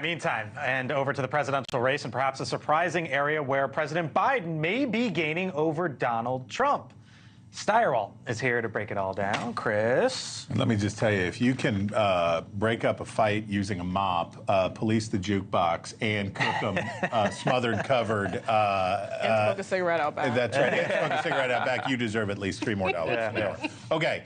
Meantime, and over to the presidential race and perhaps a surprising area where President Biden may be gaining over Donald Trump. Stirewalt is here to break it all down. Chris? Let me just tell you, if you can break up a fight using a mop, police the jukebox, and cook them smothered, covered... and smoke a cigarette out back. That's right, and smoke a cigarette out back, you deserve at least $3 more an hour. Okay.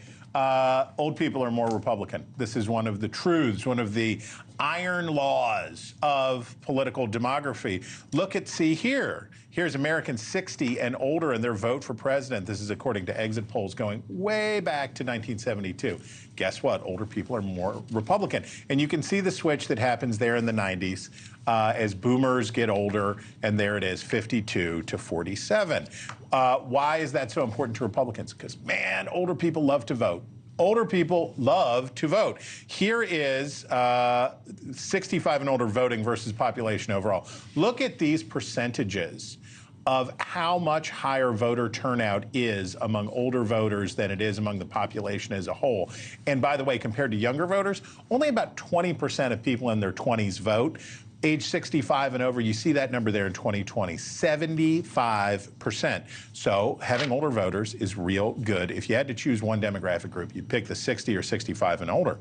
Old people are more Republican. This is one of the truths, one of the iron laws of political demography. See here. Here's Americans 60 and older and their vote for president. This is according to exit polls going way back to 1972. Guess what? Older people are more Republican. And you can see the switch that happens there in the 90s as boomers get older, and there it is, 52 to 47. Why is that so important to Republicans? Because, man, older people love to vote. Older people love to vote. Here is 65 and older voting versus population overall. Look at these percentages of how much higher voter turnout is among older voters than it is among the population as a whole. And by the way, compared to younger voters, only about 20% of people in their 20s vote. Age 65 and over, you see that number there in 2020, 75%. So having older voters is real good. If you had to choose one demographic group, you'd pick the 60 or 65 and older.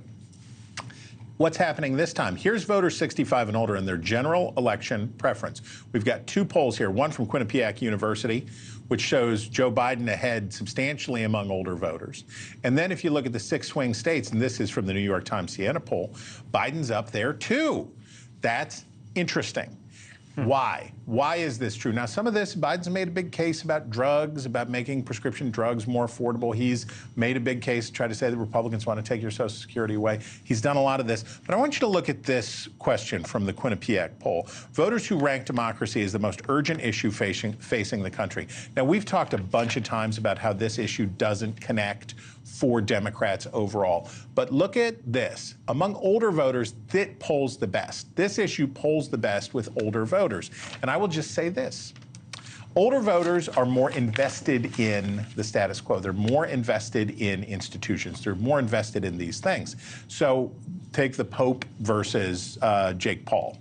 What's happening this time? Here's voters 65 and older and their general election preference. We've got two polls here, one from Quinnipiac University, which shows Joe Biden ahead substantially among older voters. And then if you look at the 6 swing states, and this is from the New York Times Siena poll, Biden's up there too. That's interesting. Why? Why is this true? Now, some of this, Biden's made a big case about drugs, about making prescription drugs more affordable. He's made a big case to try to say that Republicans want to take your Social Security away. He's done a lot of this. But I want you to look at this question from the Quinnipiac poll. Voters who rank democracy as the most urgent issue facing the country. Now, we've talked a bunch of times about how this issue doesn't connect for Democrats overall. But look at this. Among older voters, that polls the best. This issue polls the best with older voters. And I will just say this. Older voters are more invested in the status quo. They're more invested in institutions. They're more invested in these things. So take the Pope versus Jake Paul.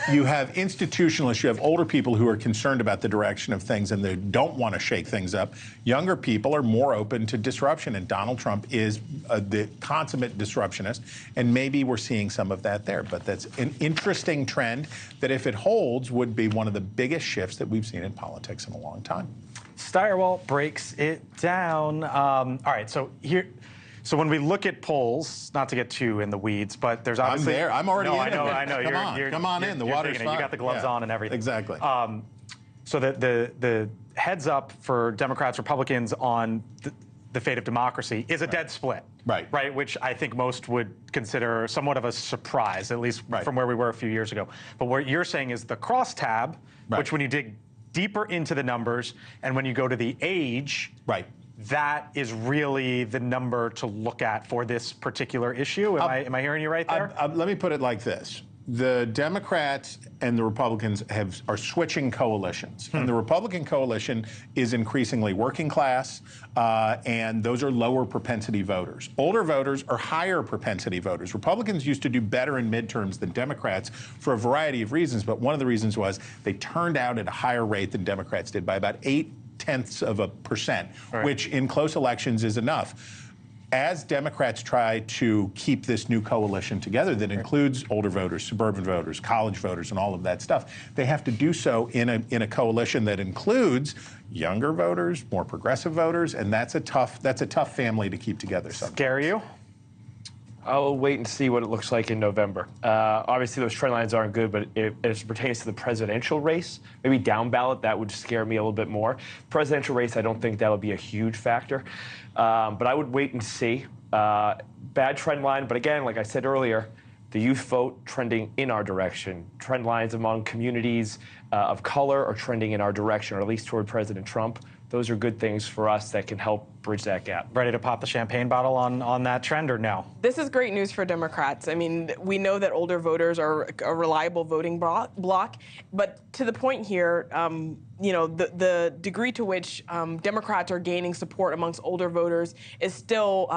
You have institutionalists, you have older people who are concerned about the direction of things and they don't want to shake things up. Younger people are more open to disruption, and Donald Trump is the consummate disruptionist, and maybe we're seeing some of that there. But that's an interesting trend that, if it holds, would be one of the biggest shifts that we've seen in politics in a long time. Stirewalt breaks it down. All right, so here... So when we look at polls, not to get too in the weeds, but there's obviously... I'm there. I'm already in it. I know. Come on in. The water's fine. You got the gloves on and everything. Exactly. So the heads up for Democrats, Republicans on the fate of democracy is a dead split. Right. Which I think most would consider somewhat of a surprise, at least from where we were a few years ago. But what you're saying is the crosstab, which when you dig deeper into the numbers and when you go to the age... That is really the number to look at for this particular issue. Am I hearing you right there? Let me put it like this. The Democrats and the Republicans are switching coalitions. And the Republican coalition is increasingly working class, and those are lower propensity voters. Older voters are higher propensity voters. Republicans used to do better in midterms than Democrats for a variety of reasons, but one of the reasons was they turned out at a higher rate than Democrats did by about 0.8%, which in close elections is enough. As Democrats try to keep this new coalition together that includes older voters, suburban voters, college voters, and all of that stuff, they have to do so in a coalition that includes younger voters, more progressive voters, and that's a tough family to keep together sometimes. Scare you? I'll wait and see what it looks like in November. Obviously, those trend lines aren't good, but as it pertains to the presidential race, maybe down ballot, that would scare me a little bit more. Presidential race, I don't think that'll be a huge factor. But I would wait and see. Bad trend line, but again, like I said earlier, the youth vote trending in our direction. Trend lines among communities of color are trending in our direction, or at least toward President Trump. those are good things for us that can help bridge that gap. Ready to pop the champagne bottle on that trend or no? This is great news for Democrats. I mean, we know that older voters are a reliable voting bloc, but to the point here, you know, the degree to which Democrats are gaining support amongst older voters is still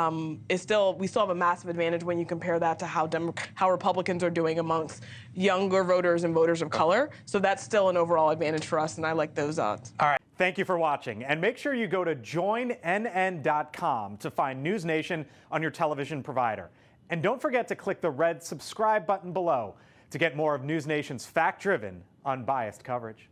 we still have a massive advantage when you compare that to how Republicans are doing amongst younger voters and voters of color. So that's still an overall advantage for us, and I like those odds. All right. Thank you for watching, and make sure you go to joinnn.com to find NewsNation on your television provider. And don't forget to click the red subscribe button below to get more of NewsNation's fact-driven, unbiased coverage.